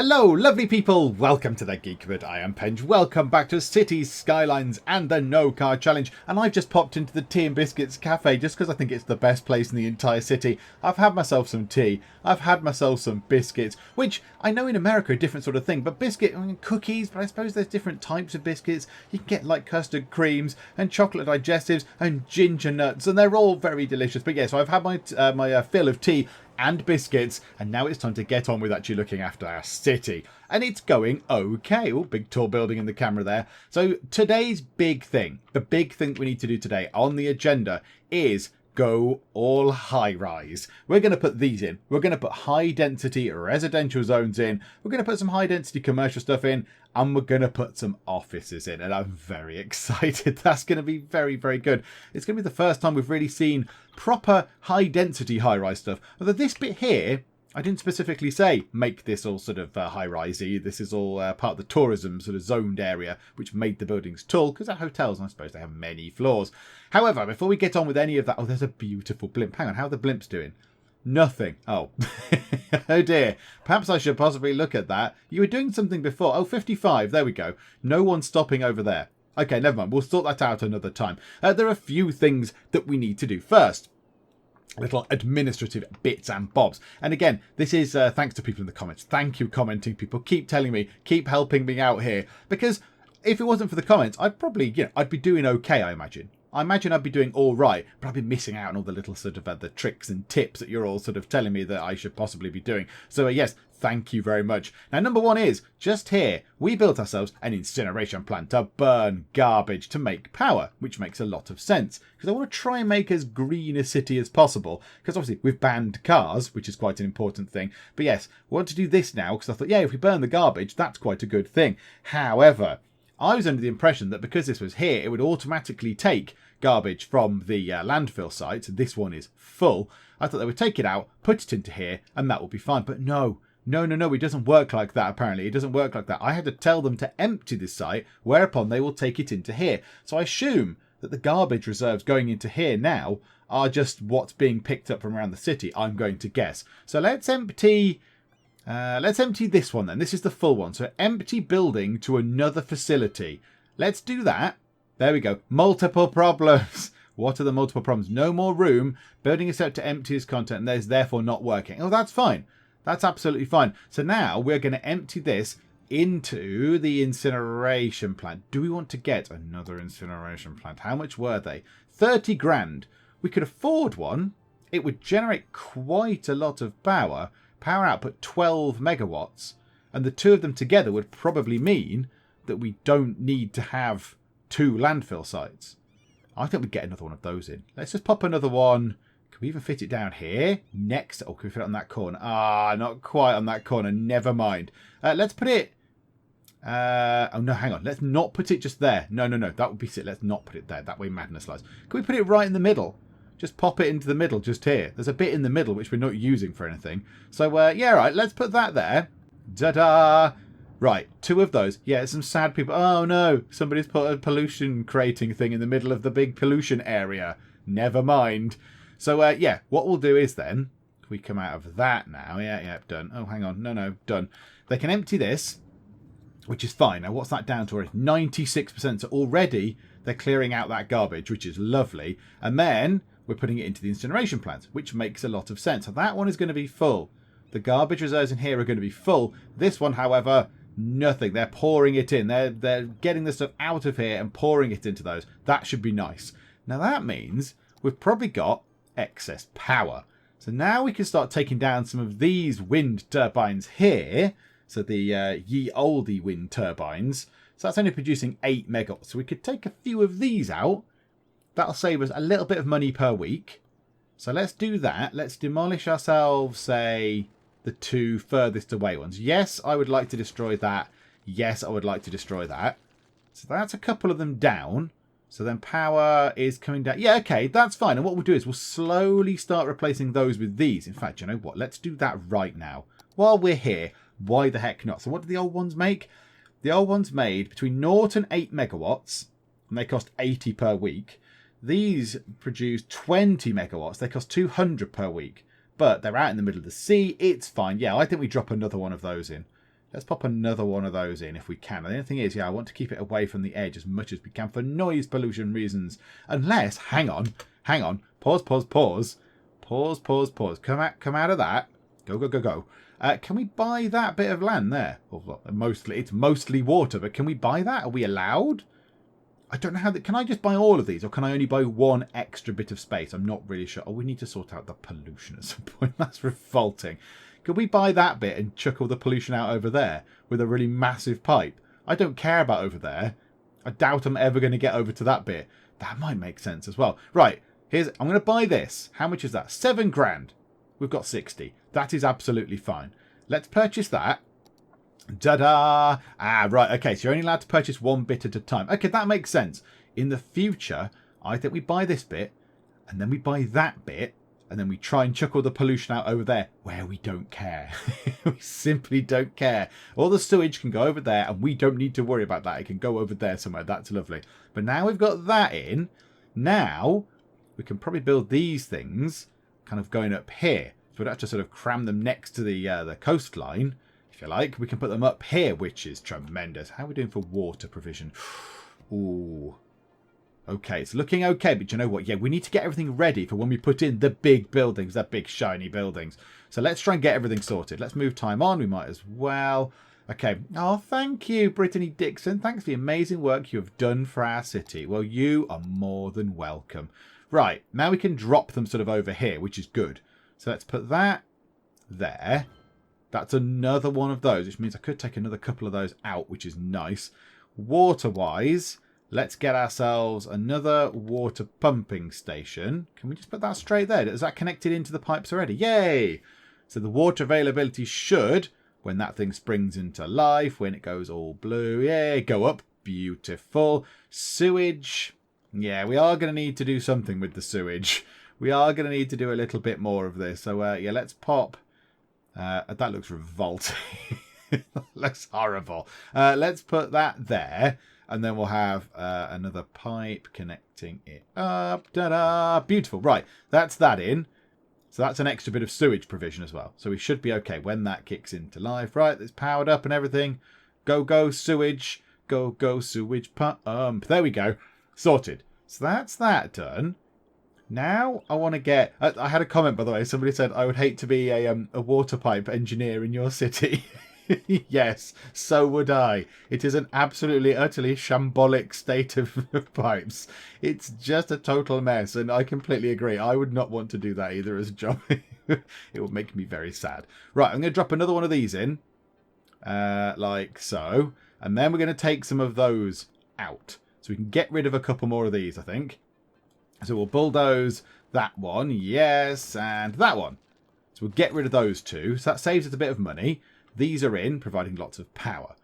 Hello, lovely people! Welcome to the Geek. I am Penge. Welcome back to Cities, Skylines and the No Car Challenge. And I've just popped into the Tea and Biscuits Cafe just because I think it's the best place in the entire city. I've had myself some tea. I've had myself some biscuits, which I know in America are a different sort of thing. But cookies, but I suppose there's different types of biscuits. You can get like custard creams and chocolate digestives and ginger nuts, and they're all very delicious. But yeah, so I've had my fill of tea and biscuits, and now it's time to get on with actually looking after our city. And it's going okay. Oh, big tall building in the camera there. So today's big thing, the big thing we need to do today on the agenda is go all high rise. We're going to put these in. We're going to put high density residential zones in. We're going to put some high density commercial stuff in. And we're going to put some offices in. And I'm very excited. That's going to be very, very good. It's going to be the first time we've really seen proper high density high rise stuff. Although this bit here, I didn't specifically say make this all sort of high-risey. This is all part of the tourism sort of zoned area, which made the buildings tall, because they're hotels, and I suppose they have many floors. However, before we get on with any of that... Oh, there's a beautiful blimp. Hang on, how are the blimps doing? Nothing. Oh. Oh dear. Perhaps I should possibly look at that. You were doing something before. Oh, 55. There we go. No one's stopping over there. Okay, never mind. We'll sort that out another time. There are a few things that we need to do first. Little administrative bits and bobs. And again, this is thanks to people in the comments. Thank you, commenting people. Keep telling me, keep helping me out here. Because if it wasn't for the comments, I'd probably, I'd be doing okay, I imagine. I imagine I'd be doing all right, but I'd be missing out on all the little sort of the tricks and tips that you're all sort of telling me that I should possibly be doing. So yes, thank you very much. Now, number one is, just here, we built ourselves an incineration plant to burn garbage to make power, which makes a lot of sense. Because I want to try and make as green a city as possible. Because obviously, we've banned cars, which is quite an important thing. But yes, we want to do this now, because I thought, yeah, if we burn the garbage, that's quite a good thing. However, I was under the impression that because this was here, it would automatically take garbage from the landfill site. This one is full. I thought they would take it out, put it into here, and that will be fine. But no, it doesn't work like that, apparently. It doesn't work like that. I had to tell them to empty this site, whereupon they will take it into here. So I assume that the garbage reserves going into here now are just what's being picked up from around the city, I'm going to guess. So let's empty this one then. This is the full one. So empty building to another facility. Let's do that. There we go. Multiple problems. What are the multiple problems? No more room. Building is set to empty its content and there's therefore not working. Oh, that's fine. That's absolutely fine. So now we're going to empty this into the incineration plant. Do we want to get another incineration plant? How much were they? 30 grand. We could afford one. It would generate quite a lot of power. Power output 12 megawatts. And the two of them together would probably mean that we don't need to have 2 landfill sites. I think we'd get another one of those in. Let's just pop another one. Can we even fit it down here? Next. Oh, can we fit it on that corner? Ah, not quite on that corner. Never mind. Let's put it... oh, no, hang on. Let's not put it just there. No. That would be it. Let's not put it there. That way madness lies. Can we put it right in the middle? Just pop it into the middle, just here. There's a bit in the middle which we're not using for anything. So, yeah, right. Let's put that there. Ta-da! Right, 2 of those. Yeah, some sad people. Oh, no. Somebody's put a pollution creating thing in the middle of the big pollution area. Never mind. So, yeah, what we'll do is then, we come out of that now. Yeah, done. Oh, hang on. No, done. They can empty this, which is fine. Now, what's that down to? 96%. So already they're clearing out that garbage, which is lovely. And then we're putting it into the incineration plant, which makes a lot of sense. So that one is going to be full. The garbage reserves in here are going to be full. This one, however, nothing. They're pouring it in. They're getting the stuff out of here and pouring it into those. That should be nice. Now that means we've probably got excess power. So now we can start taking down some of these wind turbines here. So the ye olde wind turbines. So that's only producing 8 megawatts. So we could take a few of these out. That'll save us a little bit of money per week. So let's do that. Let's demolish ourselves, say, the 2 furthest away ones. Yes, I would like to destroy that. Yes, I would like to destroy that. So that's a couple of them down. So then power is coming down. Yeah, okay, that's fine. And what we'll do is we'll slowly start replacing those with these. In fact, you know what? Let's do that right now. While we're here, why the heck not? So what do the old ones make? The old ones made between 0 and 8 megawatts. And they cost 80 per week. These produce 20 megawatts. They cost 200 per week. But they're out in the middle of the sea. It's fine. Yeah, I think we drop another one of those in. Let's pop another one of those in if we can. And the only thing is, yeah, I want to keep it away from the edge as much as we can for noise pollution reasons. Unless, hang on, pause. Come out of that. Go. Can we buy that bit of land there? Well, it's mostly water, but can we buy that? Are we allowed? I don't know how that. Can I just buy all of these, or can I only buy one extra bit of space? I'm not really sure. Oh, we need to sort out the pollution at some point. That's revolting. Could we buy that bit and chuck all the pollution out over there with a really massive pipe? I don't care about over there. I doubt I'm ever going to get over to that bit. That might make sense as well. Right, I'm going to buy this. How much is that? 7 grand. We've got 60. That is absolutely fine. Let's purchase that. Ta-da! Right, okay, so you're only allowed to purchase one bit at a time. Okay, that makes sense. In the future, I think we buy this bit, and then we buy that bit, and then we try and chuck all the pollution out over there, where we don't care. We simply don't care. All the sewage can go over there, and we don't need to worry about that. It can go over there somewhere. That's lovely. But now we've got that in, now we can probably build these things kind of going up here. So we'd have to sort of cram them next to the coastline, if you like. We can put them up here, which is tremendous. How are we doing for water provision? Ooh. Okay, it's looking okay, but you know what? Yeah, we need to get everything ready for when we put in the big buildings, the big shiny buildings. So let's try and get everything sorted. Let's move time on. We might as well. Okay. Oh, thank you, Brittany Dixon. Thanks for the amazing work you have done for our city. Well, you are more than welcome. Right, now we can drop them sort of over here, which is good. So let's put that there. That's another one of those, which means I could take another couple of those out, which is nice. Water-wise, let's get ourselves another water pumping station. Can we just put that straight there? Is that connected into the pipes already? Yay! So the water availability should, when that thing springs into life, when it goes all blue, yay, go up. Beautiful. Sewage. Yeah, we are going to need to do something with the sewage. We are going to need to do a little bit more of this. So, yeah, let's pop. That looks revolting. Looks horrible. Let's put that there. And then we'll have another pipe connecting it up. Ta-da! Beautiful. Right, that's that in. So that's an extra bit of sewage provision as well. So we should be okay when that kicks into life. Right, it's powered up and everything. Go, sewage. Go, sewage pump. There we go. Sorted. So that's that done. Now I want to get... I had a comment, by the way. Somebody said, I would hate to be a water pipe engineer in your city. Yes, so would I. It is an absolutely, utterly shambolic state of pipes. It's just a total mess, and I completely agree. I would not want to do that either as a job. It would make me very sad. Right, I'm going to drop another one of these in, like so. And then we're going to take some of those out. So we can get rid of a couple more of these, I think. So we'll bulldoze that one, yes, and that one. So we'll get rid of those two. So that saves us a bit of money. These are in, providing lots of power.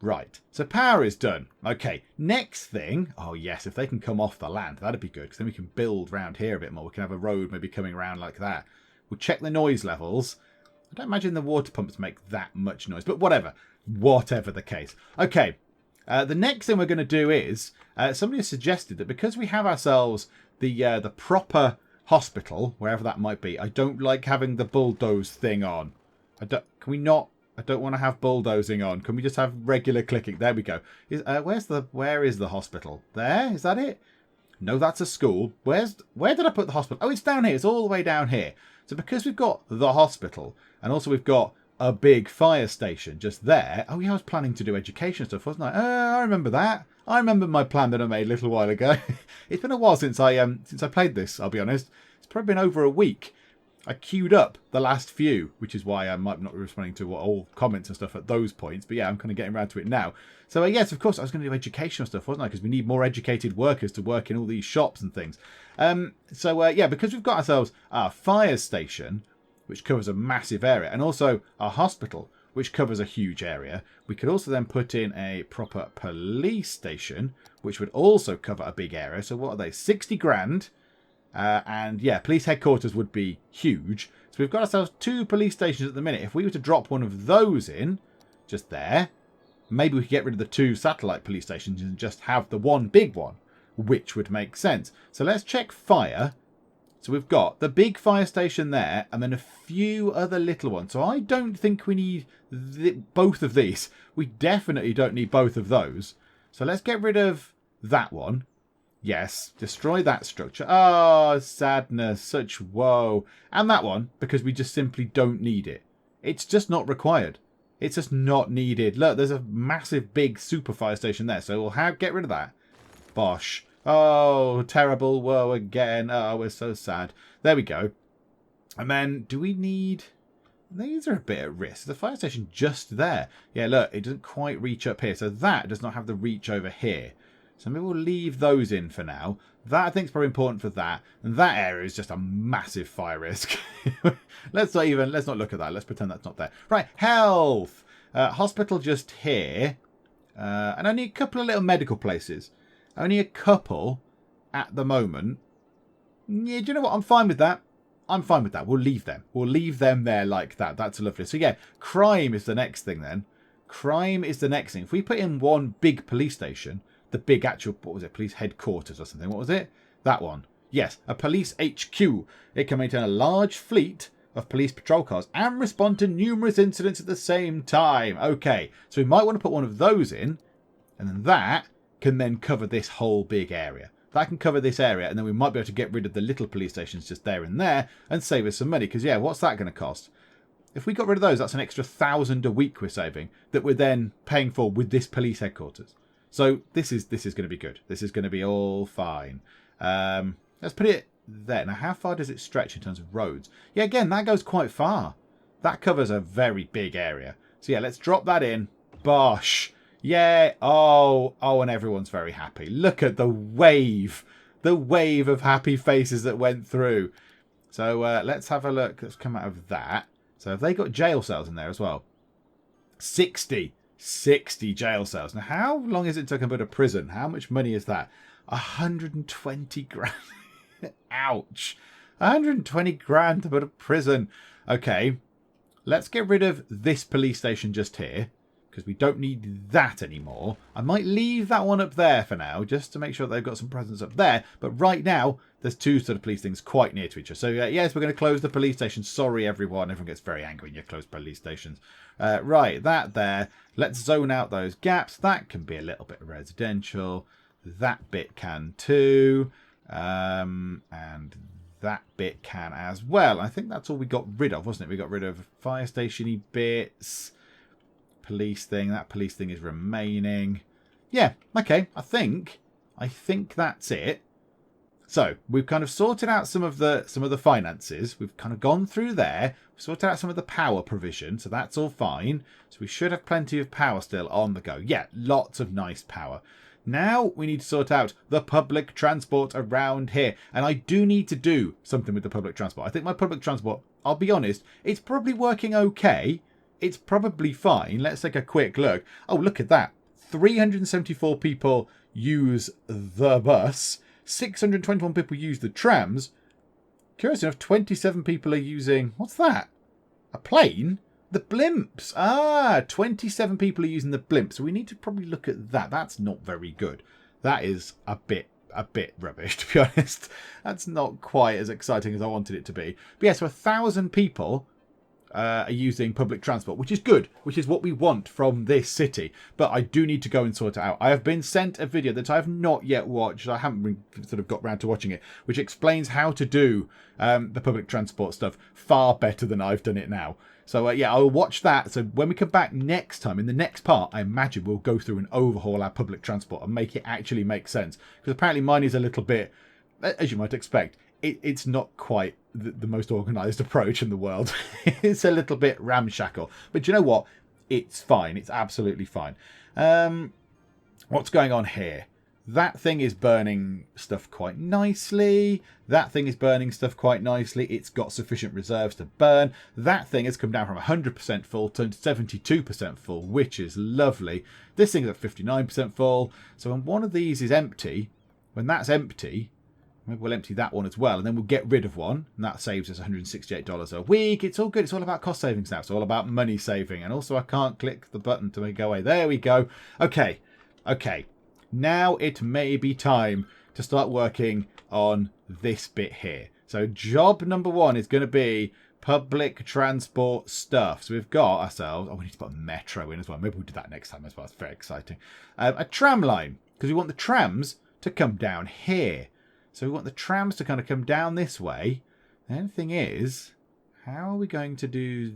Right, so power is done. Okay, next thing. Oh, yes, if they can come off the land, that'd be good. Because then we can build around here a bit more. We can have a road maybe coming around like that. We'll check the noise levels. I don't imagine the water pumps make that much noise. But whatever. Whatever the case. Okay, the next thing we're going to do is... somebody has suggested that because we have ourselves... the proper hospital, wherever that might be. I don't like having the bulldoze thing on. Can we not? I don't want to have bulldozing on. Can we just have regular clicking? There we go. Where is the hospital? There? Is that it? No, that's a school. Where did I put the hospital? Oh, it's down here. It's all the way down here. So because we've got the hospital, and also we've got a big fire station just there. Oh yeah, I was planning to do education stuff, wasn't I? I remember that. I remember my plan that I made a little while ago. It's been a while since I played this, I'll be honest. It's probably been over a week. I queued up the last few, which is why I might not be responding to all comments and stuff at those points. But yeah, I'm kind of getting around to it now. So yes, of course, I was going to do educational stuff, wasn't I? Because we need more educated workers to work in all these shops and things. Yeah, because we've got ourselves our fire station, which covers a massive area, and also our hospital, which covers a huge area. We could also then put in a proper police station, which would also cover a big area. So what are they? 60 grand. And yeah, police headquarters would be huge. So we've got ourselves 2 police stations at the minute. If we were to drop one of those in, just there, maybe we could get rid of the 2 satellite police stations and just have the one big one, which would make sense. So let's check fire. So we've got the big fire station there and then a few other little ones. So I don't think we need both of these. We definitely don't need both of those. So let's get rid of that one. Yes, destroy that structure. Oh, sadness, such woe. And that one, because we just simply don't need it. It's just not required. It's just not needed. Look, there's a massive big super fire station there. So we'll get rid of that. Bosh. Oh, terrible woe again. Oh, we're so sad. There we go. And then, do we need... These are a bit at risk. The fire station just there. Yeah, look, it doesn't quite reach up here. So that does not have the reach over here. So maybe we'll leave those in for now. That, I think, is probably important for that. And that area is just a massive fire risk. Let's not look at that. Let's pretend that's not there. Right, health. Hospital just here. And only a couple of little medical places. Only a couple at the moment. Yeah, do you know what? I'm fine with that. I'm fine with that. We'll leave them. We'll leave them there like that. That's lovely. So yeah, crime is the next thing then. Crime is the next thing. If we put in one big police station, the big actual, what was it, police headquarters or something. What was it? That one. Yes, a police HQ. It can maintain a large fleet of police patrol cars and respond to numerous incidents at the same time. Okay, so we might want to put one of those in, and then that can then cover this whole big area. That can cover this area, and then we might be able to get rid of the little police stations just there and there and save us some money. Because, yeah, what's that going to cost? If we got rid of those, that's an extra 1,000 a week we're saving that we're then paying for with this police headquarters. So this is going to be good. This is going to be all fine. Let's put it there. Now, how far does it stretch in terms of roads? Yeah, again, that goes quite far. That covers a very big area. So, yeah, let's drop that in. Bosh. Yeah. Oh, and everyone's very happy. Look at the wave of happy faces that went through. So let's have a look. Let's come out of that. So have they got jail cells in there as well? 60 jail cells. Now, how long is it to build a prison? How much money is that? 120 grand. Ouch. 120 grand to build a prison. Okay. Let's get rid of this police station just here, because we don't need that anymore. I might leave that one up there for now, just to make sure they've got some presence up there. But right now, there's two sort of police things quite near to each other. So, yes, we're going to close the police station. Sorry, everyone. Everyone gets very angry when you close police stations. Right, that there. Let's zone out those gaps. That can be a little bit residential. That bit can too. And that bit can as well. I think that's all we got rid of, wasn't it? We got rid of fire station-y bits. Police thing. That police thing is remaining. Yeah, okay. I think that's it. So we've kind of sorted out some of the finances. We've kind of gone through there. We've sorted out some of the power provision, so that's all fine. So we should have plenty of power still on the go. Yeah, lots of nice power. Now we need to sort out the public transport around here. And I do need to do something with the public transport. I think my public transport, I'll be honest, it's probably working okay. It's probably fine. Let's take a quick look. Oh, look at that. 374 people use the bus. 621 people use the trams. Curious enough, 27 people are using... What's that? A plane? The blimps. 27 people are using the blimps. So we need to probably look at that. That's not very good. That is a bit rubbish, to be honest. That's not quite as exciting as I wanted it to be. But yeah, so 1,000 people are using public transport, which is good, which is what we want from this city. But I do need to go and sort it out. I have been sent a video that I have not yet watched. I haven't sort of got round to watching it, which explains how to do the public transport stuff far better than I've done it now. So yeah, I'll watch that. So when we come back next time, in the next part, I imagine we'll go through and overhaul our public transport and make it actually make sense. Because apparently mine is a little bit, as you might expect, it's not quite the most organised approach in the world. It's a little bit ramshackle. But you know what? It's fine. It's absolutely fine. What's going on here? That thing is burning stuff quite nicely. That thing is burning stuff quite nicely. It's got sufficient reserves to burn. That thing has come down from 100% full to 72% full, which is lovely. This thing's at 59% full. So when one of these is empty, when that's empty, maybe we'll empty that one as well, and then we'll get rid of one, and that saves us $168 a week. It's all good. It's all about cost savings now. It's all about money saving. And also I can't click the button to make it go away. There we go. Okay. Now it may be time to start working on this bit here. So job number 1 is going to be public transport stuff. So we've got ourselves... Oh, we need to put a metro in as well. Maybe we'll do that next time as well. It's very exciting. A tram line, because we want the trams to come down here. So we want the trams to kind of come down this way. The only thing is, how are we going to do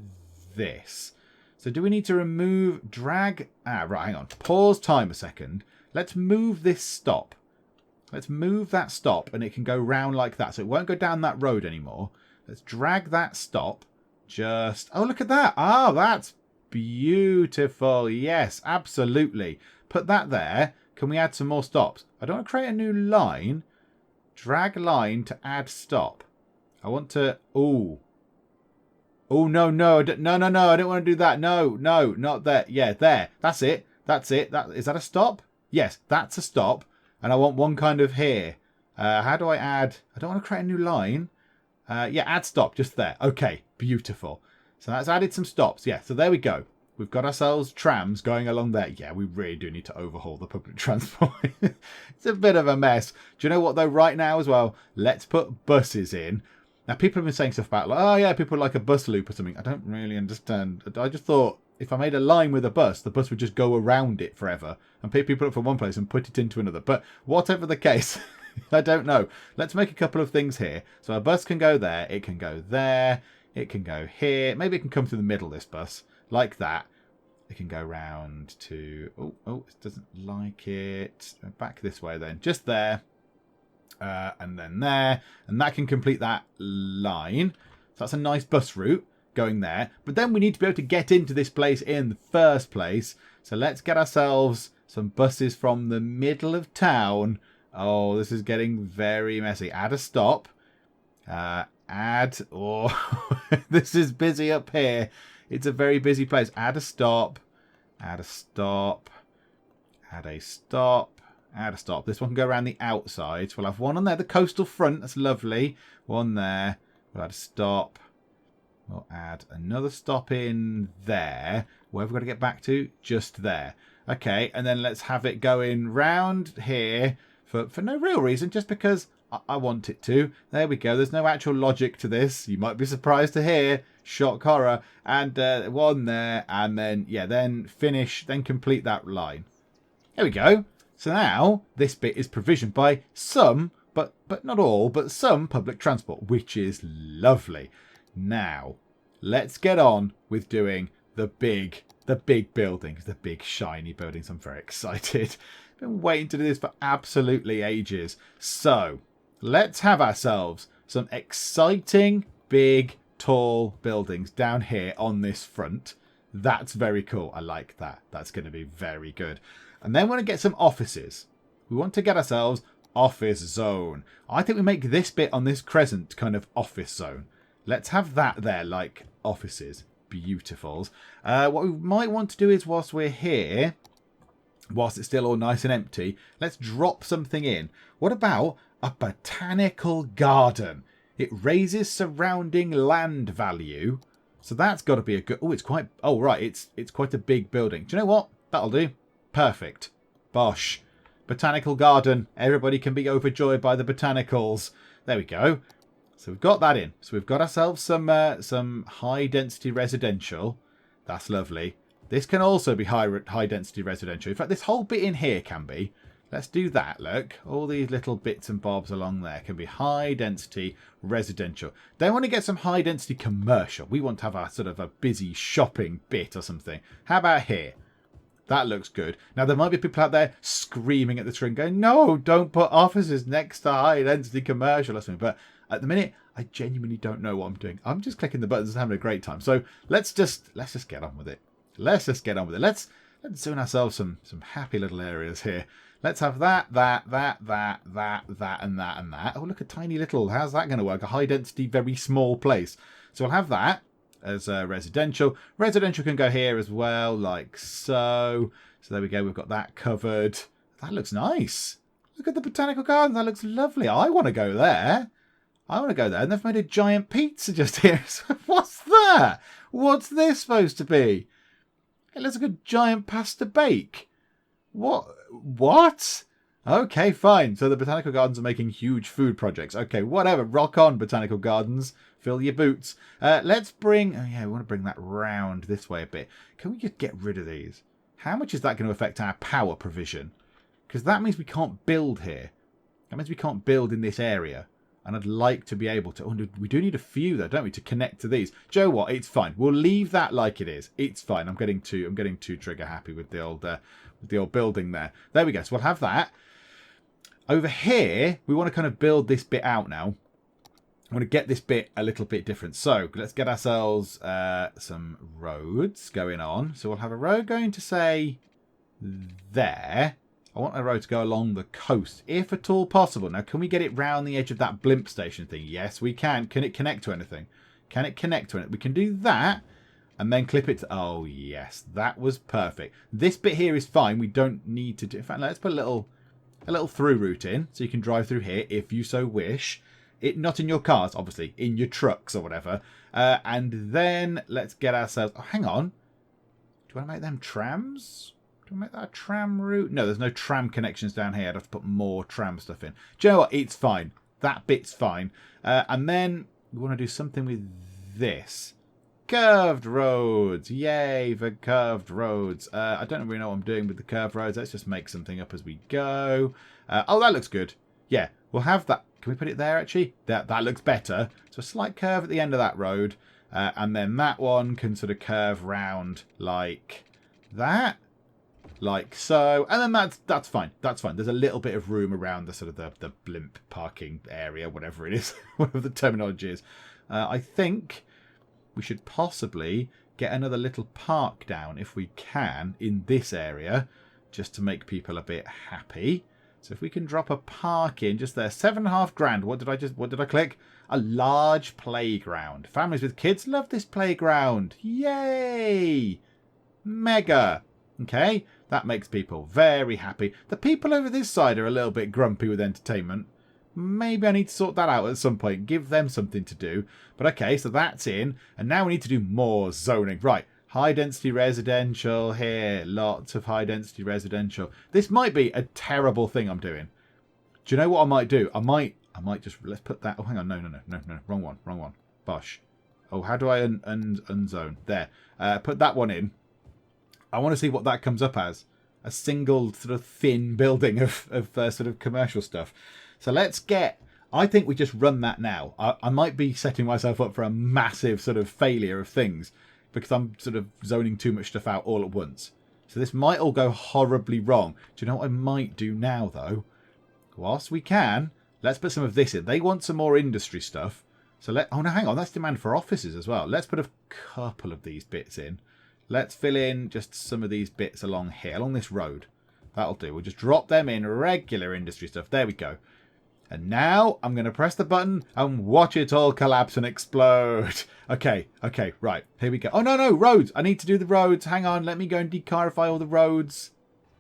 this? So do we need to remove, drag... right, hang on. Pause time a second. Let's move this stop. Let's move that stop, and it can go round like that. So it won't go down that road anymore. Let's drag that stop. Just... Oh, look at that. Oh, that's beautiful. Yes, absolutely. Put that there. Can we add some more stops? I don't want to create a new line. Drag line to add stop. I want to... Oh. Oh, no, no. No, no, no. I don't want to do that. No, no, not there. Yeah, there. That's it. That's it. Is that a stop? Yes, that's a stop. And I want one kind of here. How do I add... I don't want to create a new line. Yeah, add stop. Just there. Okay, beautiful. So that's added some stops. Yeah, so there we go. We've got ourselves trams going along there. Yeah, we really do need to overhaul the public transport. It's a bit of a mess. Do you know what, though, right now as well? Let's put buses in. Now, people have been saying stuff about, like, oh, yeah, people like a bus loop or something. I don't really understand. I just thought if I made a line with a bus, the bus would just go around it forever and pick people up from one place and put it into another. But whatever the case, I don't know. Let's make a couple of things here. So a bus can go there. It can go there. It can go here. Maybe it can come through the middle, this bus, like that. It can go round to... Oh, it doesn't like it. Back this way then. Just there. And then there. And that can complete that line. So that's a nice bus route going there. But then we need to be able to get into this place in the first place. So let's get ourselves some buses from the middle of town. Oh, this is getting very messy. Add a stop. Oh, this is busy up here. It's a very busy place. Add a stop. Add a stop. Add a stop. Add a stop. This one can go around the outside. So we'll have one on there, the coastal front. That's lovely. One there. We'll add a stop. We'll add another stop in there. Where have we got to get back to? Just there. Okay, and then let's have it going round here for no real reason, just because I want it to. There we go. There's no actual logic to this. You might be surprised to hear. Shock horror. And one there, and then, yeah, then finish, then complete that line. There we go. So now this bit is provisioned by some, but not all, but some public transport, which is lovely. Now, let's get on with doing the big buildings, the big shiny buildings. I'm very excited. Been waiting to do this for absolutely ages. So, let's have ourselves some exciting, big, tall buildings down here on this front. That's very cool. I like that. That's going to be very good. And then we want to get some offices. We want to get ourselves office zone. I think we make this bit on this crescent kind of office zone. Let's have that there, like offices. Beautifuls. What we might want to do is, whilst we're here, whilst it's still all nice and empty, let's drop something in. What about a botanical garden? It raises surrounding land value. So that's got to be a good... Oh, it's quite... Oh, right. It's quite a big building. Do you know what? That'll do. Perfect. Bosh. Botanical garden. Everybody can be overjoyed by the botanicals. There we go. So we've got that in. So we've got ourselves some high-density residential. That's lovely. This can also be high-density residential. In fact, this whole bit in here can be. Let's do that, look. All these little bits and bobs along there can be high-density residential. Then want to get some high-density commercial. We want to have a sort of a busy shopping bit or something. How about here? That looks good. Now, there might be people out there screaming at the screen going, no, don't put offices next to high-density commercial or something. But at the minute, I genuinely don't know what I'm doing. I'm just clicking the buttons and having a great time. So let's just get on with it. Let's just get on with it. Let's zone ourselves some happy little areas here. Let's have that, and that. Oh, look, a tiny little... How's that going to work? A high-density, very small place. So we'll have that as residential. Residential can go here as well, like so. So there we go. We've got that covered. That looks nice. Look at the botanical garden. That looks lovely. I want to go there. And they've made a giant pizza just here. What's that? What's this supposed to be? It looks like a giant pasta bake. What? Okay, fine. So the botanical gardens are making huge food projects. Okay, whatever. Rock on, botanical gardens. Fill your boots. Let's bring... Oh, yeah, we want to bring that round this way a bit. Can we just get rid of these? How much is that going to affect our power provision? Because that means we can't build here. That means we can't build in this area. And I'd like to be able to... Oh, we do need a few, though, don't we, to connect to these. Do you know what? It's fine. We'll leave that like it is. It's fine. I'm getting too trigger happy with the old building there. There we go. So we'll have that. Over here, we want to kind of build this bit out now. I want to get this bit a little bit different. So let's get ourselves some roads going on. So we'll have a road going to, say, there. I want a road to go along the coast, if at all possible. Now, can we get it round the edge of that blimp station thing? Yes, we can. Can it connect to anything? Can it connect to it? We can do that and then clip it to... Oh, yes, that was perfect. This bit here is fine. We don't need to do... In fact, let's put a little through route in so you can drive through here if you so wish. Not in your cars, obviously, in your trucks or whatever. And then let's get ourselves... Oh, hang on. Do you want to make them trams? Do we make that a tram route? No, there's no tram connections down here. I'd have to put more tram stuff in. Do you know what? It's fine. That bit's fine. And then we want to do something with this. Curved roads. Yay for curved roads. I don't really know what I'm doing with the curved roads. Let's just make something up as we go. Oh, that looks good. Yeah, we'll have that. Can we put it there, actually? That looks better. So a slight curve at the end of that road. And then that one can sort of curve round like that. Like so. And then that's fine. That's fine. There's a little bit of room around the sort of the blimp parking area, whatever it is. Whatever the terminology is. I think... we should possibly get another little park down if we can in this area just to make people a bit happy. So if we can drop a park in just there, $7,500. What did I click? A large playground. Families with kids love this playground. Yay! Mega. Okay, that makes people very happy. The people over this side are a little bit grumpy with entertainment. Maybe I need to sort that out at some point. Give them something to do. But okay, so that's in. And now we need to do more zoning. Right. High density residential here. Lots of high density residential. This might be a terrible thing I'm doing. Do you know what I might do? I might just... Let's put that... Oh, hang on. No. Wrong one. Bosh. Oh, how do I unzone? There. Put that one in. I want to see what that comes up as. A single sort of thin building of sort of commercial stuff. So let's get... I think we just run that now. I might be setting myself up for a massive sort of failure of things because I'm sort of zoning too much stuff out all at once. So this might all go horribly wrong. Do you know what I might do now, though? Whilst we can, let's put some of this in. They want some more industry stuff. So oh, no, hang on. That's demand for offices as well. Let's put a couple of these bits in. Let's fill in just some of these bits along here, along this road. That'll do. We'll just drop them in. Regular industry stuff. There we go. And now I'm going to press the button and watch it all collapse and explode. Okay, right. Here we go. Oh, no, roads. I need to do the roads. Hang on. Let me go and decarify all the roads.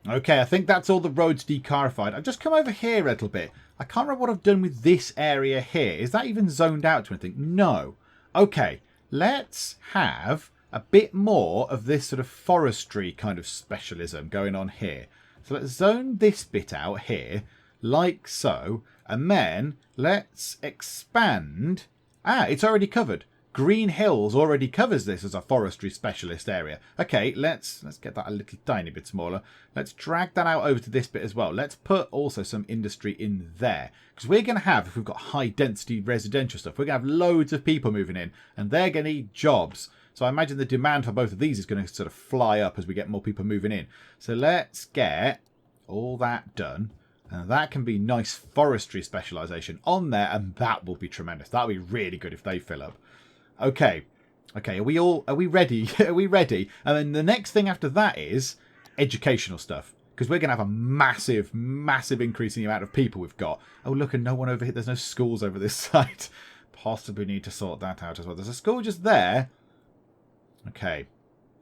Okay, I think that's all the roads decarified. I've just come over here a little bit. I can't remember what I've done with this area here. Is that even zoned out to anything? No. Okay, let's have a bit more of this sort of forestry kind of specialism going on here. So let's zone this bit out here, like so. And then let's expand. It's already covered. Green Hills already covers this as a forestry specialist area. Okay, let's get that a little tiny bit smaller. Let's drag that out over to this bit as well. Let's put also some industry in there. Because we're going to have, if we've got high density residential stuff, we're going to have loads of people moving in. And they're going to need jobs. So I imagine the demand for both of these is going to sort of fly up as we get more people moving in. So let's get all that done. And that can be nice forestry specialisation on there, and that will be tremendous. That'll be really good if they fill up. Okay, are we ready? Are we ready? And then the next thing after that is educational stuff. Because we're going to have a massive increase in the amount of people we've got. Oh, look, and no one over here. There's no schools over this side. Possibly need to sort that out as well. There's a school just there. Okay,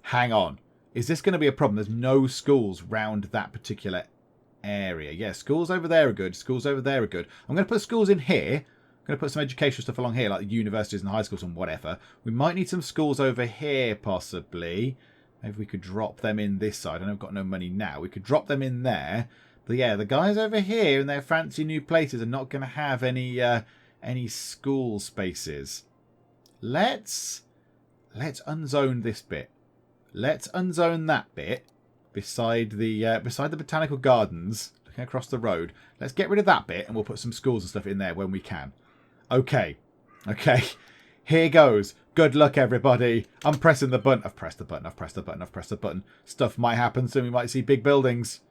hang on. Is this going to be a problem? There's no schools round that particular area. Yeah, schools over there are good. Schools over there are good. I'm going to put schools in here. I'm going to put some educational stuff along here, like the universities and high schools and whatever. We might need some schools over here, possibly. Maybe we could drop them in this side. I know I've got no money now. We could drop them in there. Yeah, the guys over here in their fancy new places are not going to have any school spaces. Let's unzone this bit. Let's unzone that bit beside the botanical gardens, looking across the road. Let's get rid of that bit, and we'll put some schools and stuff in there when we can. Okay. Here goes. Good luck, everybody. I'm pressing the button. I've pressed the button. Stuff might happen soon. We might see big buildings.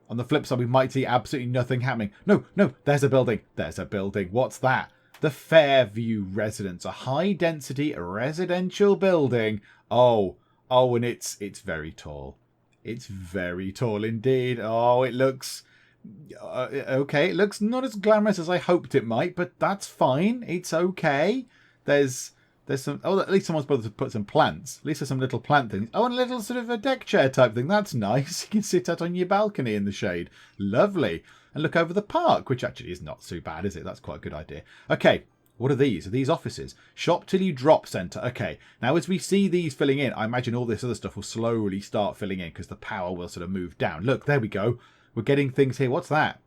On the flip side, we might see absolutely nothing happening. No. There's a building. What's that? The Fairview Residence. A high-density residential building. Oh, and it's very tall. It's very tall indeed. Oh, it looks... okay, it looks not as glamorous as I hoped it might, but that's fine. It's okay. There's some... Oh, at least someone's bothered to put some plants. At least there's some little plant things. Oh, and a little sort of a deck chair type thing. That's nice. You can sit out on your balcony in the shade. Lovely. And look over the park, which actually is not too bad, is it? That's quite a good idea. Okay, what are these? Are these offices? Shop till you drop centre. Okay, now as we see these filling in, I imagine all this other stuff will slowly start filling in because the power will sort of move down. Look, there we go. We're getting things here. What's that?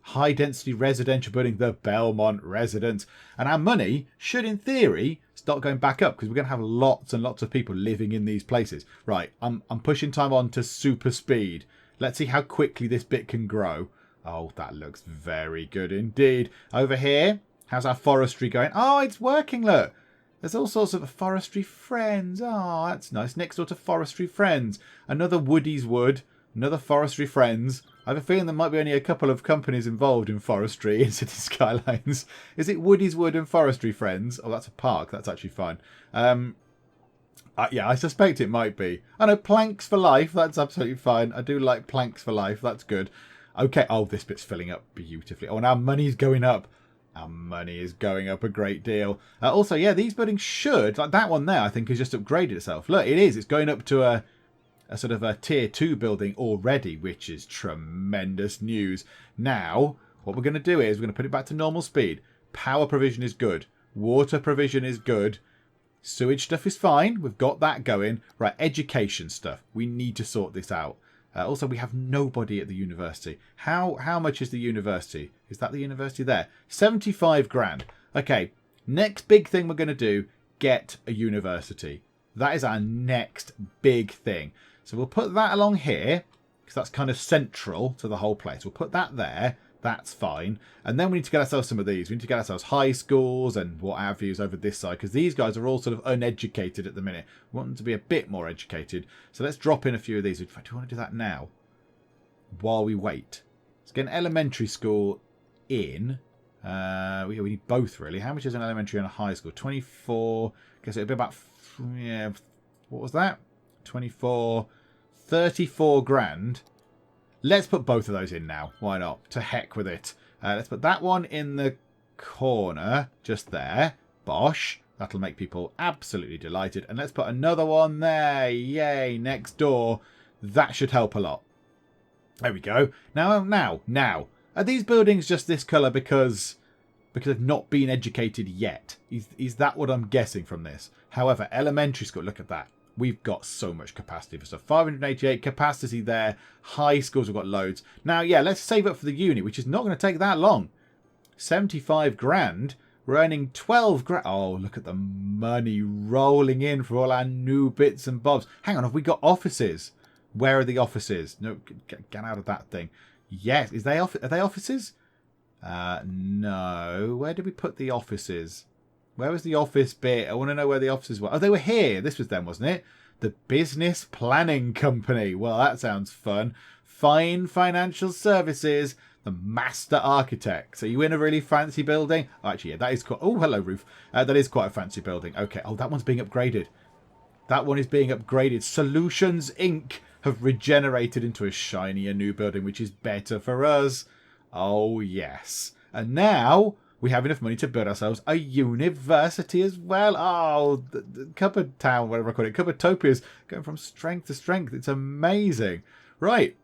High density residential building, the Belmont Residence. And our money should, in theory, start going back up because we're going to have lots and lots of people living in these places. Right, I'm pushing time on to super speed. Let's see how quickly this bit can grow. Oh, that looks very good indeed. Over here, how's our forestry going? Oh, it's working, look. There's all sorts of forestry friends. Oh, that's nice. Next door to forestry friends. Another Woody's Wood. Another forestry friends. I have a feeling there might be only a couple of companies involved in forestry in City Skylines. Is it Woody's Wood and Forestry Friends? Oh, that's a park. That's actually fine. Yeah, I suspect it might be. I know, Planks for Life. That's absolutely fine. I do like Planks for Life. That's good. Okay. Oh, this bit's filling up beautifully. Oh, and our money's going up. Our money is going up a great deal. Also, yeah, these buildings should, like that one there, I think, has just upgraded itself. Look, it is. It's going up to a sort of a tier 2 building already, which is tremendous news. Now, what we're going to do is we're going to put it back to normal speed. Power provision is good. Water provision is good. Sewage stuff is fine. We've got that going. Right, education stuff. We need to sort this out. Also, we have nobody at the university. How much is the university? Is that the university there? 75 grand. Okay, next big thing we're going to do, get a university. That is our next big thing. So we'll put that along here, because that's kind of central to the whole place. We'll put that there. That's fine. And then we need to get ourselves some of these. We need to get ourselves high schools and what have yous over this side, because these guys are all sort of uneducated at the minute. We want them to be a bit more educated. So let's drop in a few of these. In fact, do you want to do that now? While we wait. Let's get an elementary school in. We need both, really. How much is an elementary and a high school? 24. I guess it would be about... Yeah, what was that? 24... 34 grand. Let's put both of those in now. Why not? To heck with it. Let's put that one in the corner. Just there. Bosh. That'll make people absolutely delighted. And let's put another one there. Yay. Next door. That should help a lot. There we go. Now. Are these buildings just this colour because they've not been educated yet? Is that what I'm guessing from this? However, elementary school, look at that. We've got so much capacity for stuff. 588 capacity there. High schools, we've got loads. Now, yeah, let's save up for the uni, which is not going to take that long. 75 grand. We're earning 12 grand. Oh, look at the money rolling in for all our new bits and bobs. Hang on, have we got offices? Where are the offices? No, get out of that thing. Yes, are they offices? No. Where did we put the offices? Where was the office bit? I want to know where the offices were. Oh, they were here. This was them, wasn't it? The Business Planning Company. Well, that sounds fun. Fine Financial Services. The Master Architect. So you in a really fancy building? Oh, actually, yeah, that is quite... Oh, hello, roof. That is quite a fancy building. Okay. Oh, that one's being upgraded. That one is being upgraded. Solutions Inc. have regenerated into a shinier new building, which is better for us. Oh, yes. And now... we have enough money to build ourselves a university as well. Oh, the Cupboard Town, whatever I call it. Cupboardtopia's going from strength to strength. It's amazing. Right.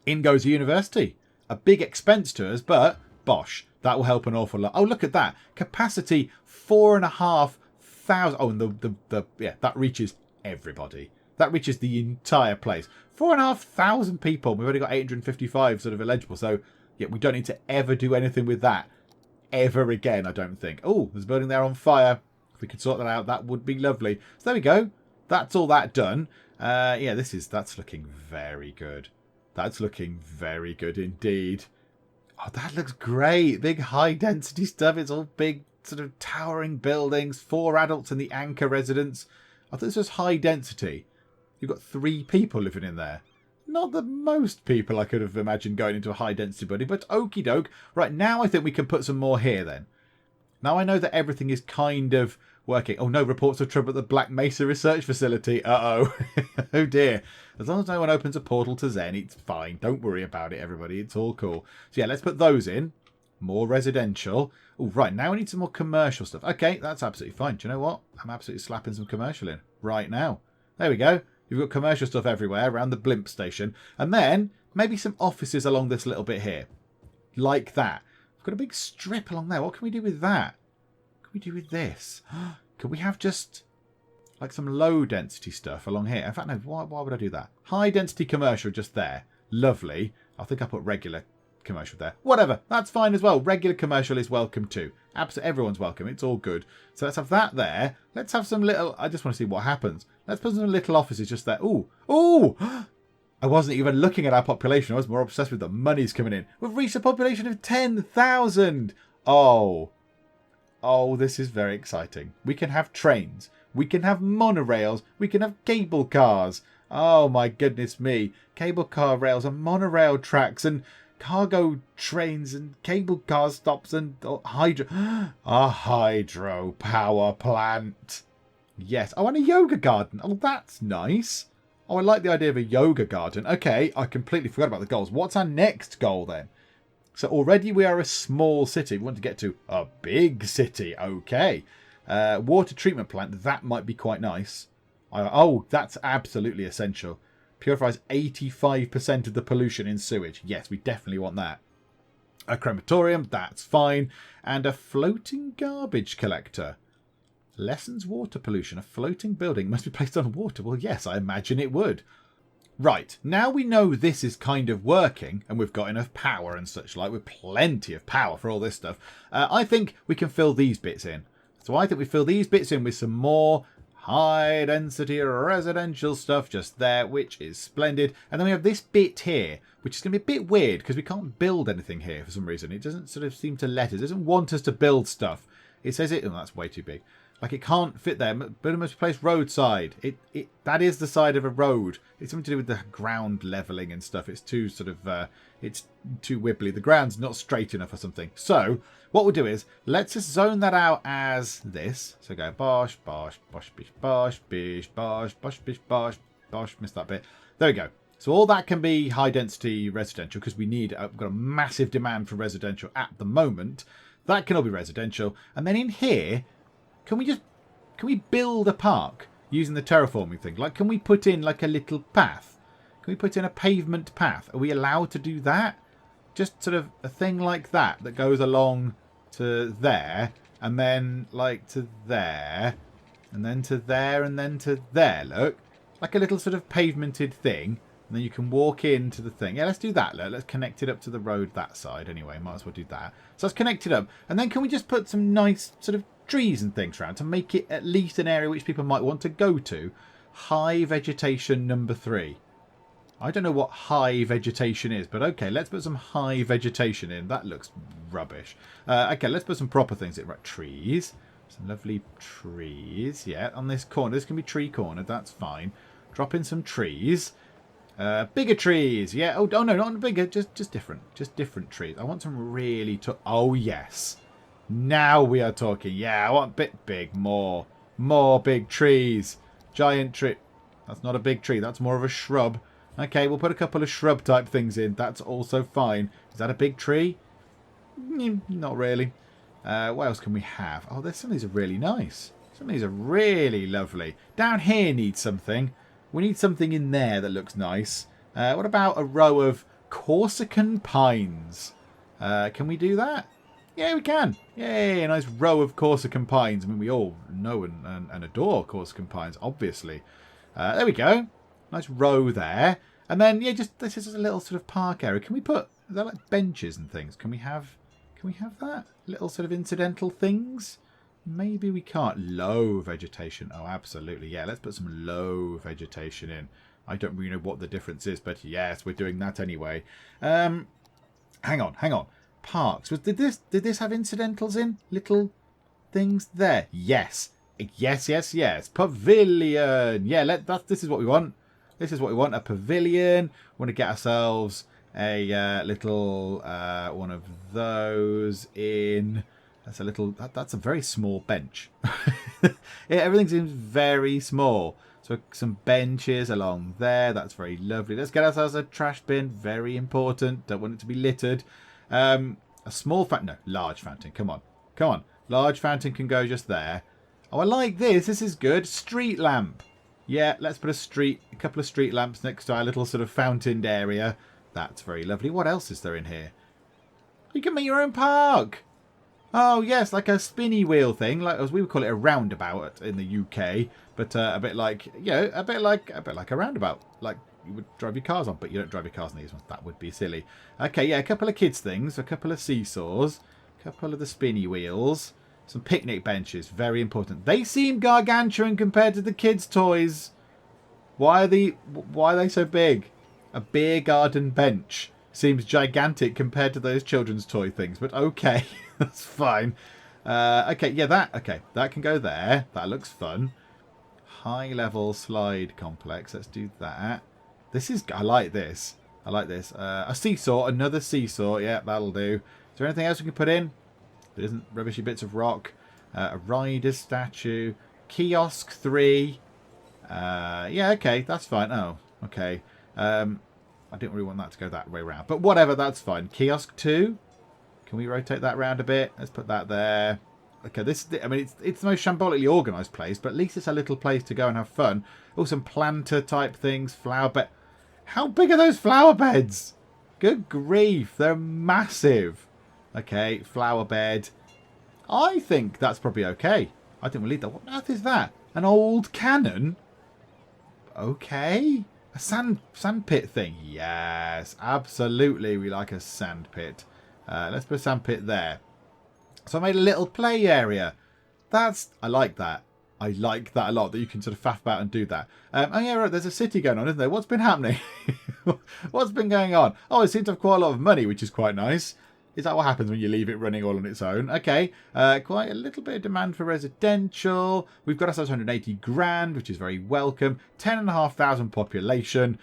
In goes a university. A big expense to us, but bosh. That will help an awful lot. Oh, look at that. Capacity 4,500. Oh, and yeah, that reaches everybody. That reaches the entire place. 4,500 people. We've only got 855 sort of eligible. So, yeah, we don't need to ever do anything with that ever again, I don't think. Oh, there's a building there on fire. If we could sort that out, that would be lovely. So there we go. That's all that done. Yeah, that's looking very good. That's looking very good indeed. Oh, that looks great. Big high density stuff. It's all big sort of towering buildings. 4 adults in the anchor residence. I thought this was high density. You've got 3 people living in there. Not the most people I could have imagined going into a high density building, but okie doke. Right, now I think we can put some more here then. Now I know that everything is kind of working. Oh no, reports of trouble at the Black Mesa Research Facility. Uh-oh. Oh dear. As long as no one opens a portal to Zen, it's fine. Don't worry about it, everybody. It's all cool. So yeah, let's put those in. More residential. Oh, right, now we need some more commercial stuff. Okay, that's absolutely fine. Do you know what? I'm absolutely slapping some commercial in right now. There we go. You've got commercial stuff everywhere around the blimp station. And then maybe some offices along this little bit here. Like that. I've got a big strip along there. What can we do with that? What can we do with this? Could we have just like some low density stuff along here? In fact, no, why would I do that? High density commercial just there. Lovely. I think I put regular commercial there. Whatever. That's fine as well. Regular commercial is welcome too. Absolutely. Everyone's welcome. It's all good. So let's have that there. Let's have some little... I just want to see what happens. Let's put some little offices just there. Ooh. Ooh! I wasn't even looking at our population. I was more obsessed with the money's coming in. We've reached a population of 10,000. Oh. Oh, this is very exciting. We can have trains. We can have monorails. We can have cable cars. Oh, my goodness me. Cable car rails and monorail tracks and cargo trains and cable car stops and a hydro power plant. Yes. Oh, and a yoga garden. Oh, that's nice. Oh, I like the idea of a yoga garden. Okay, I completely forgot about the goals. What's our next goal then? So already we are a small city. We want to get to a big city. Okay. Water treatment plant. That might be quite nice. Oh, that's absolutely essential. Purifies 85% of the pollution in sewage. Yes, we definitely want that. A crematorium. That's fine. And a floating garbage collector. Lessens water pollution. A floating building must be placed on water. Well, yes, I imagine it would. Right, now we know this is kind of working and we've got enough power and such like, with plenty of power for all this stuff. I think we can fill these bits in. So I think we fill these bits in with some more high density residential stuff just there, which is splendid. And then we have this bit here, which is going to be a bit weird because we can't build anything here for some reason. It doesn't sort of seem to let us. It doesn't want us to build stuff. It says it... Oh, that's way too big. Like it can't fit there. Building must be placed roadside. That is the side of a road. It's something to do with the ground levelling and stuff. It's too sort of it's too wibbly. The ground's not straight enough or something. So what we'll do is let's just zone that out as this. So go bosh, bosh, bosh, bish, bosh, bish, bosh, bosh, bish, bosh, bosh. Missed that bit. There we go. So all that can be high density residential because we've got a massive demand for residential at the moment. That can all be residential. And then in here, can we build a park using the terraforming thing? Like, can we put in like a little path? Can we put in a pavement path? Are we allowed to do that? Just sort of a thing like that goes along to there and then like to there and then to there and then to there. Look, like a little sort of pavemented thing. And then you can walk into the thing. Yeah, let's do that. Let's connect it up to the road that side anyway. Might as well do that. So let's connect it up. And then can we just put some nice sort of trees and things around to make it at least an area which people might want to go to? High vegetation number 3. I don't know what high vegetation is, but okay, let's put some high vegetation in. That looks rubbish. Okay, let's put some proper things in. Right, trees. Some lovely trees. Yeah, on this corner. This can be tree corner. That's fine. Drop in some trees. Bigger trees. Yeah. Oh no, not bigger. Just different. Just different trees. I want some really... Oh, yes. Now we are talking. Yeah, I want a bit big. More big trees. Giant tree. That's not a big tree. That's more of a shrub. Okay, we'll put a couple of shrub type things in. That's also fine. Is that a big tree? Not really. What else can we have? Oh, some of these are really nice. Some of these are really lovely. Down here needs something. We need something in there that looks nice. What about a row of Corsican pines? Can we do that? Yeah, we can. Yay, a nice row of Corsican pines. I mean, we all know and adore Corsican pines, obviously. There we go. Nice row there. And then, yeah, just this is a little sort of park area. Can we put, are there like benches and things? Can we have that? Little sort of incidental things? Maybe we can't. Low vegetation. Oh, absolutely. Yeah, let's put some low vegetation in. I don't really know what the difference is, but yes, we're doing that anyway. Hang on. Parks. Did this have incidentals in? Little things there. Yes. Yes. Pavilion. Yeah, this is what we want. This is what we want. A pavilion. We want to get ourselves a little one of those in. That's a little. That's a very small bench. Yeah, everything seems very small. So some benches along there. That's very lovely. Let's get ourselves a trash bin. Very important. Don't want it to be littered. A small fountain. No, large fountain. Come on. Large fountain can go just there. Oh, I like this. This is good. Street lamp. Yeah, let's put a couple of street lamps next to our little sort of fountained area. That's very lovely. What else is there in here? You can make your own park. Oh, yes, like a spinny wheel thing. Like, as we would call it, a roundabout in the UK. But a bit like, a bit like a roundabout. Like you would drive your cars on, but you don't drive your cars on these ones. That would be silly. Okay, yeah, a couple of kids' things. A couple of seesaws. A couple of the spinny wheels. Some picnic benches. Very important. They seem gargantuan compared to the kids' toys. Why are they so big? A beer garden bench seems gigantic compared to those children's toy things, but okay. That's fine. Okay, yeah, that can go there. That looks fun. High level slide complex. Let's do that. I like this. A seesaw, another seesaw. Yeah, that'll do. Is there anything else we can put in? There isn't rubbishy bits of rock. A rider statue. Kiosk 3. Yeah, okay, that's fine. Oh, okay. I didn't really want that to go that way around, but whatever, that's fine. Kiosk 2. Can we rotate that around a bit? Let's put that there. Okay, it's the most shambolically organised place, but at least it's a little place to go and have fun. Oh, some planter type things, flower bed. How big are those flower beds? Good grief, they're massive. Okay, flower bed. I think that's probably okay. I think we'll leave that. What on earth is that? An old cannon? Okay. A sand pit thing. Yes, absolutely. We like a sand pit. Let's put a sand pit there. So I made a little play area. I like that. I like that a lot, that you can sort of faff about and do that. Oh yeah, right, there's a city going on, isn't there? What's been happening? What's been going on? Oh, it seems to have quite a lot of money, which is quite nice. Is that what happens when you leave it running all on its own? Okay, quite a little bit of demand for residential. We've got ourselves 180 grand, which is very welcome. 10,500 population.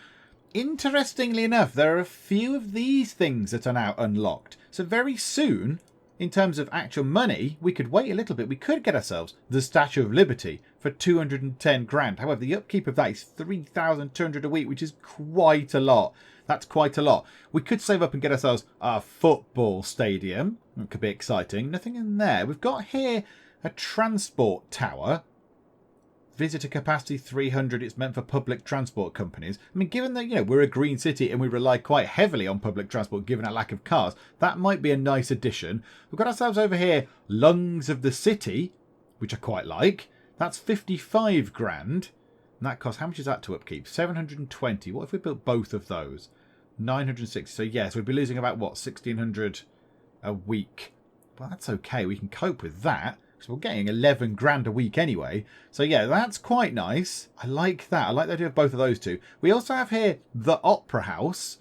Interestingly enough, there are a few of these things that are now unlocked. So very soon, in terms of actual money, we could wait a little bit. We could get ourselves the Statue of Liberty for 210 grand. However, the upkeep of that is 3,200 a week, which is quite a lot. That's quite a lot. We could save up and get ourselves a football stadium. It could be exciting. Nothing in there. We've got here a transport tower. Visitor capacity 300. It's meant for public transport companies. I mean, given that, we're a green city and we rely quite heavily on public transport, given our lack of cars, that might be a nice addition. We've got ourselves over here lungs of the city, which I quite like. That's 55 grand. And that costs, how much is that to upkeep? 720. What if we built both of those? 960. So yes, we'd be losing about, what, 1,600 a week. Well, that's okay. We can cope with that. So we're getting 11 grand a week anyway. So yeah, that's quite nice. I like that. I like the idea of both of those two. We also have here the Opera House.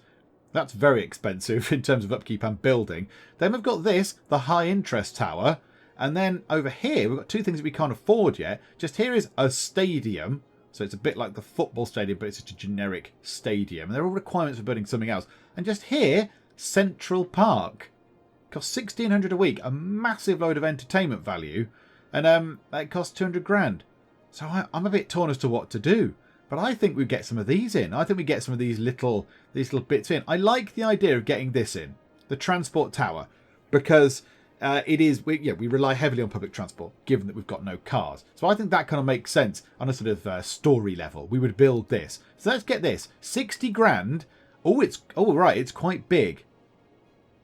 That's very expensive in terms of upkeep and building. Then we've got this, the High Interest Tower. And then over here, we've got two things that we can't afford yet. Just here is a stadium. So it's a bit like the football stadium, but it's just a generic stadium. And there are all requirements for building something else. And just here, Central Park. Costs 1,600 a week, a massive load of entertainment value, and that costs 200 grand. So I'm a bit torn as to what to do. But I think we get some of these in. I think we get some of these little bits in. I like the idea of getting this in, the transport tower, because we rely heavily on public transport, given that we've got no cars. So I think that kind of makes sense on a sort of story level. We would build this. So let's get this, 60 grand. Right, it's quite big.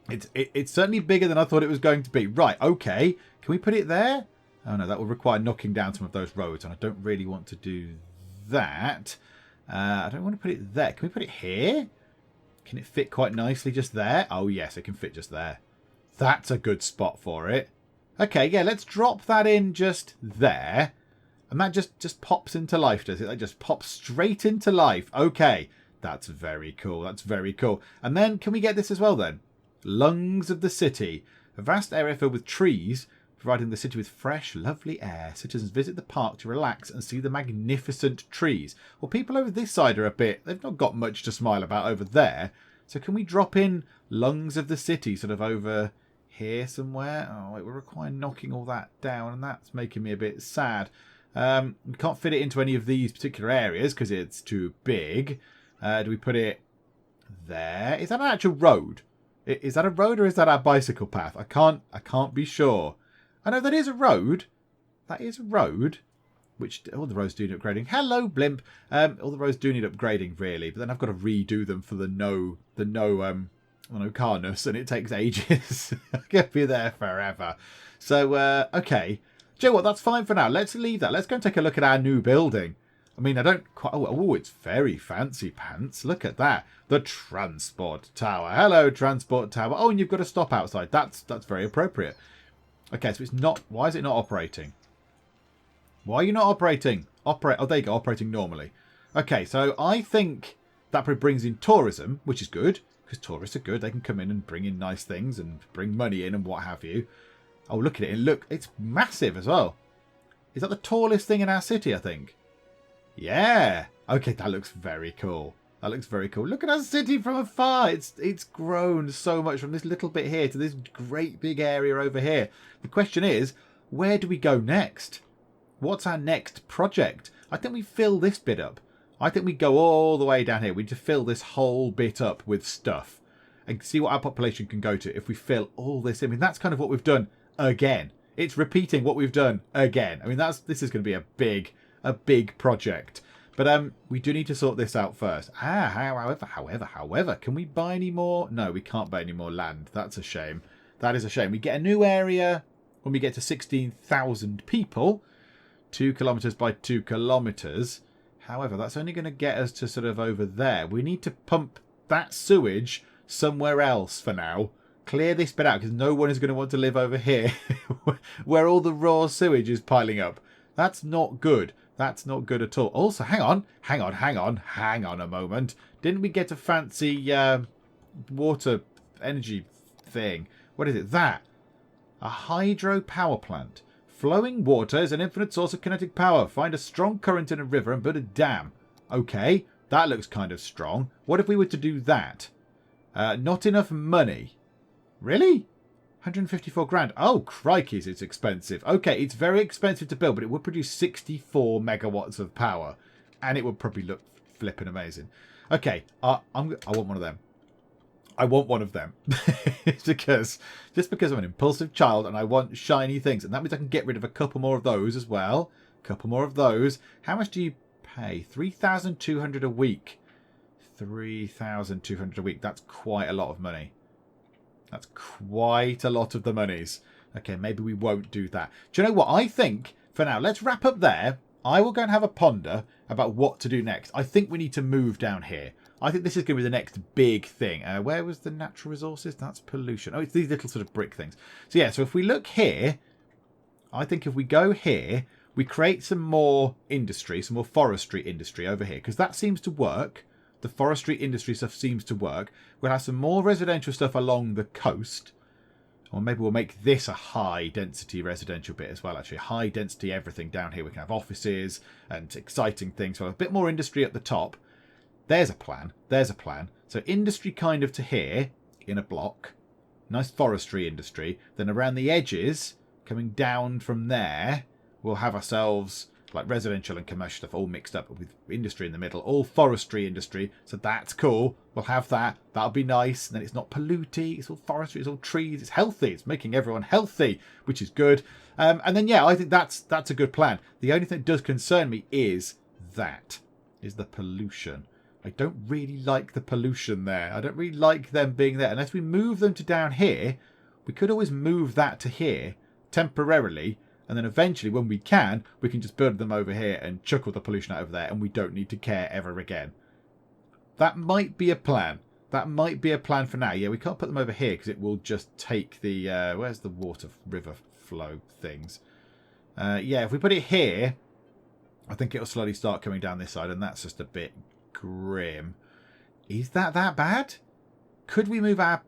It's certainly bigger than I thought it was going to be. Right, okay. Can we put it there? Oh no, that will require knocking down some of those roads, and I don't really want to do that. I don't want to put it there. Can we put it here? Can it fit quite nicely just there? Oh, yes, it can fit just there. That's a good spot for it. Okay, yeah, let's drop that in just there. And that just pops into life, does it? That just pops straight into life. Okay, that's very cool. That's very cool. And then, can we get this as well then? Lungs of the city. A vast area filled with trees, providing the city with fresh, lovely air. Citizens visit the park to relax and see the magnificent trees. Well, people over this side are a bit... They've not got much to smile about over there. So can we drop in lungs of the city sort of over here somewhere? Oh, it will require knocking all that down, and that's making me a bit sad. We can't fit it into any of these particular areas because it's too big. Do we put it there? Is that an actual road? Is that a road or is that our bicycle path? I can't be sure. I know that is a road. That is a road. Which all the roads do need upgrading. Hello, blimp. All the roads do need upgrading, really. But then I've got to redo them for the no carness, and it takes ages. I could be there forever. So okay. Do you know what? That's fine for now. Let's leave that. Let's go and take a look at our new building. I mean, I don't quite... Oh, it's very fancy pants. Look at that. The transport tower. Hello, transport tower. Oh, and you've got to stop outside. That's very appropriate. Okay, so it's not... Why is it not operating? Why are you not operating? Oh, there you go. Operating normally. Okay, so I think that probably brings in tourism, which is good. Because tourists are good. They can come in and bring in nice things and bring money in and what have you. Oh, look at it. Look, it's massive as well. Is that the tallest thing in our city, I think? Yeah. Okay, that looks very cool. That looks very cool. Look at our city from afar. It's grown so much from this little bit here to this great big area over here. The question is, where do we go next? What's our next project? I think we fill this bit up. I think we go all the way down here. We just fill this whole bit up with stuff and see what our population can go to if we fill all this in. I mean, that's kind of what we've done again. It's repeating what we've done again. I mean, this is going to be a big project. But we do need to sort this out first. However, can we buy any more? No, we can't buy any more land. That's a shame. That is a shame. We get a new area when we get to 16,000 people. 2 kilometres by 2 kilometres. However, that's only going to get us to sort of over there. We need to pump that sewage somewhere else for now. Clear this bit out because no one is going to want to live over here where all the raw sewage is piling up. That's not good. That's not good at all. Also, hang on a moment. Didn't we get a fancy water energy thing? What is it? That. A hydro power plant. Flowing water is an infinite source of kinetic power. Find a strong current in a river and build a dam. Okay, that looks kind of strong. What if we were to do that? Not enough money. Really? 154 grand. Oh, crikey, it's expensive. Okay, it's very expensive to build, but it would produce 64 megawatts of power. And it would probably look flipping amazing. Okay, I want one of them. I want one of them. Just because I'm an impulsive child and I want shiny things. And that means I can get rid of a couple more of those as well. A couple more of those. How much do you pay? 3,200 a week. 3,200 a week. That's quite a lot of money. That's quite a lot of the monies. Okay, maybe we won't do that. Do you know what? I think, for now, let's wrap up there. I will go and have a ponder about what to do next. I think we need to move down here. I think this is going to be the next big thing. Where was the natural resources? That's pollution. Oh, it's these little sort of brick things. So, yeah, so if we look here, I think if we go here, we create some more industry, some more forestry industry over here, because that seems to work. The forestry industry stuff seems to work. We'll have some more residential stuff along the coast. Or maybe we'll make this a high-density residential bit as well, actually. High-density everything down here. We can have offices and exciting things. So a bit more industry at the top. There's a plan. There's a plan. So industry kind of to here in a block. Nice forestry industry. Then around the edges, coming down from there, we'll have ourselves like residential and commercial stuff all mixed up with industry in the middle. All forestry industry. So that's cool. We'll have that. That'll be nice. And then it's not polluting. It's all forestry. It's all trees. It's healthy. It's making everyone healthy, which is good. And then, yeah, I think that's a good plan. The only thing that does concern me is the pollution. I don't really like the pollution there. I don't really like them being there. Unless we move them to down here, we could always move that to here temporarily And then eventually, when we can just build them over here and chuck all the pollution out over there, and we don't need to care ever again. That might be a plan. That might be a plan for now. Yeah, we can't put them over here because it will just take the... where's the water river flow things? Yeah, if we put it here, I think it'll slowly start coming down this side, and that's just a bit grim. Is that bad? Could we move our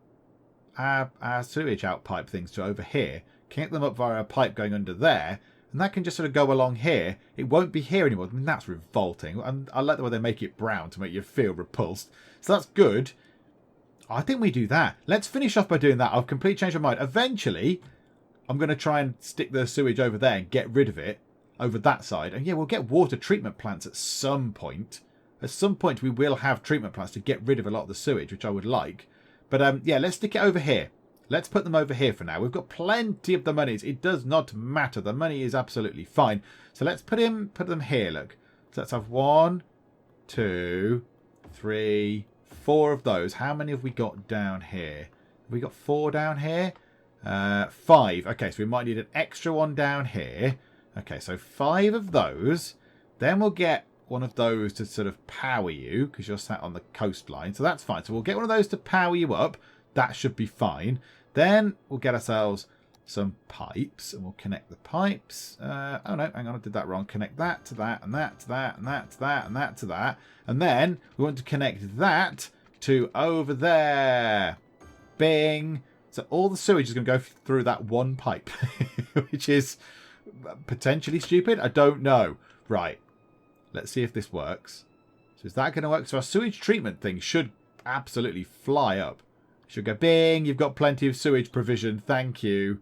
sewage out pipe things to over here, connect them up via a pipe going under there, and that can just sort of go along here? It won't be here anymore. I mean, that's revolting. And I like the way they make it brown to make you feel repulsed. So that's good. I think we do that. Let's finish off by doing that. I've completely changed my mind. Eventually, I'm going to try and stick the sewage over there and get rid of it over that side. And yeah, we'll get water treatment plants at some point. At some point, we will have treatment plants to get rid of a lot of the sewage, which I would like. But yeah, let's stick it over here. Let's put them over here for now. We've got plenty of the monies. It does not matter. The money is absolutely fine. So let's put them here, look. So let's have 1, 2, 3, 4 of those. How many have we got down here? Have we got 4 down here? 5. Okay, so we might need an extra one down here. Okay, so 5 of those. Then we'll get one of those to sort of power you, because you're sat on the coastline. So that's fine. So we'll get one of those to power you up. That should be fine. Then we'll get ourselves some pipes, and we'll connect the pipes. Oh no, hang on, I did that wrong. Connect that to that, and that to that, and that to that, and that to that. And then we want to connect that to over there. Bing. So all the sewage is going to go through that one pipe, which is potentially stupid. I don't know. Right. Let's see if this works. So is that going to work? So our sewage treatment thing should absolutely fly up. Should go bing. You've got plenty of sewage provision. Thank you.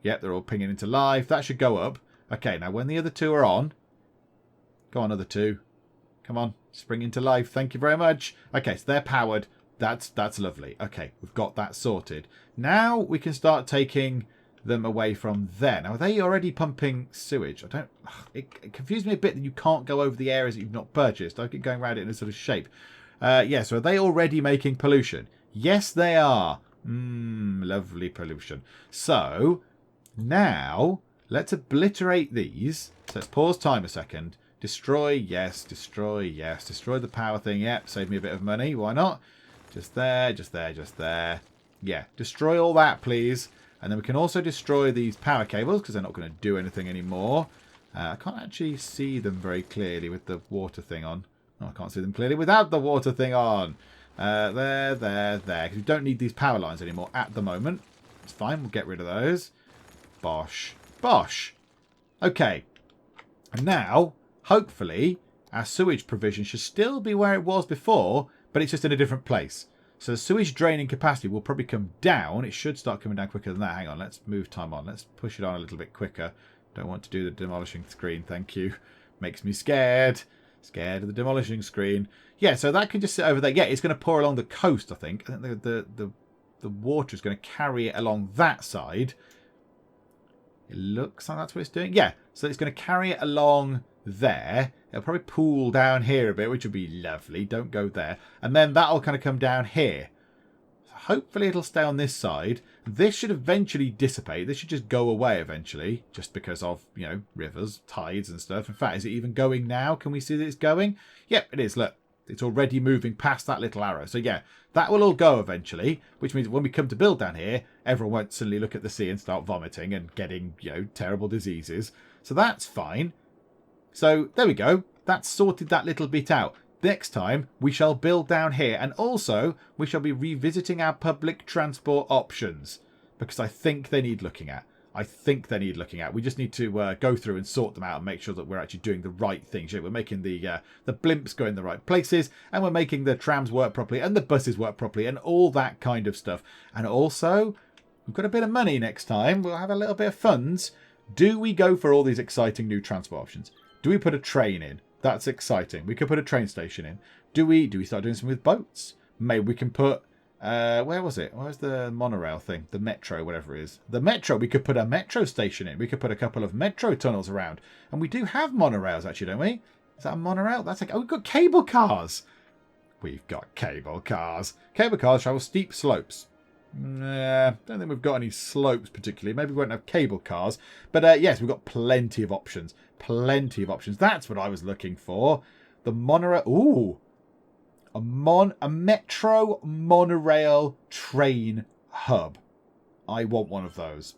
Yep, they're all pinging into life. That should go up. Okay, now when the other two are on. Go on, other two. Come on. Spring into life. Thank you very much. Okay, so they're powered. That's lovely. Okay, we've got that sorted. Now we can start taking them away from there. Now, are they already pumping sewage? It confused me a bit that you can't go over the areas that you've not purchased. I keep going around it in a sort of shape. Yeah, so are they already making pollution? Yes, they are. Lovely pollution. So, now, let's obliterate these. So let's pause time a second. Destroy, yes. Destroy, yes. Destroy the power thing, yep. Save me a bit of money. Why not? Just there, just there, just there. Yeah, destroy all that, please. And then we can also destroy these power cables because they're not going to do anything anymore. I can't actually see them very clearly with the water thing on. No, I can't see them clearly without the water thing on. There. Because we don't need these power lines anymore at the moment. It's fine. We'll get rid of those. Bosh. Bosh. Okay. And now, hopefully, our sewage provision should still be where it was before, but it's just in a different place. So the sewage draining capacity will probably come down. It should start coming down quicker than that. Hang on, let's move time on. Let's push it on a little bit quicker. Don't want to do the demolishing screen, thank you. Makes me scared. Scared of the demolishing screen. Yeah, so that can just sit over there. Yeah, it's going to pour along the coast, I think. I think the water is going to carry it along that side. It looks like that's what it's doing. Yeah, so it's going to carry it along there. It'll probably pool down here a bit, which would be lovely. Don't go there. And then that'll kind of come down here. So hopefully it'll stay on this side. This should eventually dissipate. This should just go away eventually, just because of, you know, rivers, tides and stuff. In fact, is it even going now? Can we see that it's going? Yep, it is. Look, it's already moving past that little arrow. So yeah, that will all go eventually, which means when we come to build down here, everyone won't suddenly look at the sea and start vomiting and getting, you know, terrible diseases. So that's fine. So there we go. That's sorted that little bit out. Next time, we shall build down here. And also, we shall be revisiting our public transport options. Because I think they need looking at. We just need to go through and sort them out and make sure that we're actually doing the right things. We're making the blimps go in the right places. And we're making the trams work properly. And the buses work properly. And all that kind of stuff. And also, we've got a bit of money next time. We'll have a little bit of funds. Do we go for all these exciting new transport options? Do we put a train in? That's exciting. We could put a train station in. Do we start doing something with boats? Maybe we can put... where was it? Where's the monorail thing? The metro, whatever it is. The metro. We could put a metro station in. We could put a couple of metro tunnels around. And we do have monorails, actually, don't we? Is that a monorail? That's like... Oh, we've got cable cars. We've got cable cars. Cable cars travel steep slopes. Don't think we've got any slopes particularly. Maybe we won't have cable cars. But yes, we've got plenty of options. Plenty of options. That's what I was looking for. The monorail. Ooh. A metro monorail train hub. I want one of those.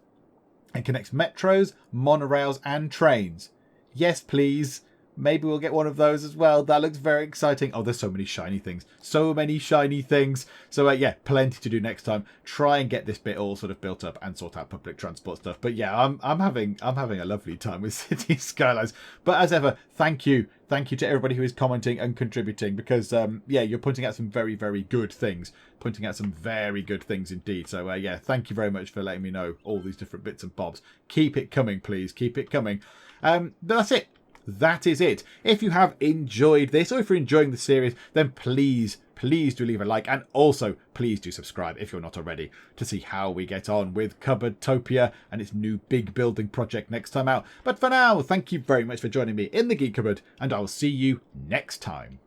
It connects metros, monorails and trains. Yes, please. Maybe we'll get one of those as well. That looks very exciting. Oh, there's so many shiny things. So many shiny things. So, yeah, plenty to do next time. Try and get this bit all sort of built up and sort out public transport stuff. But, yeah, I'm having a lovely time with City Skylines. But, as ever, thank you. Thank you to everybody who is commenting and contributing because, yeah, you're pointing out some very, very good things. Pointing out some very good things indeed. So, yeah, thank you very much for letting me know all these different bits and bobs. Keep it coming, please. Keep it coming. But that's it. That is it. If you have enjoyed this or if you're enjoying the series, then please do leave a like, and also please do subscribe if you're not already to see how we get on with Cupboardtopia and its new big building project next time out. But for now, thank you very much for joining me in the Geek Cupboard, and I'll see you next time.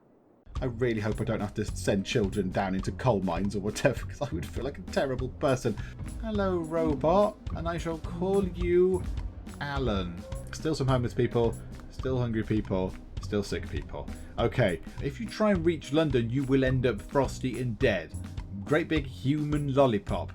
I really hope I don't have to send children down into coal mines or whatever, because I would feel like a terrible person. Hello, robot, and I shall call you Alan. Still some homeless people. Still hungry people, still sick people. Okay, if you try and reach London, you will end up frosty and dead. Great big human lollipop.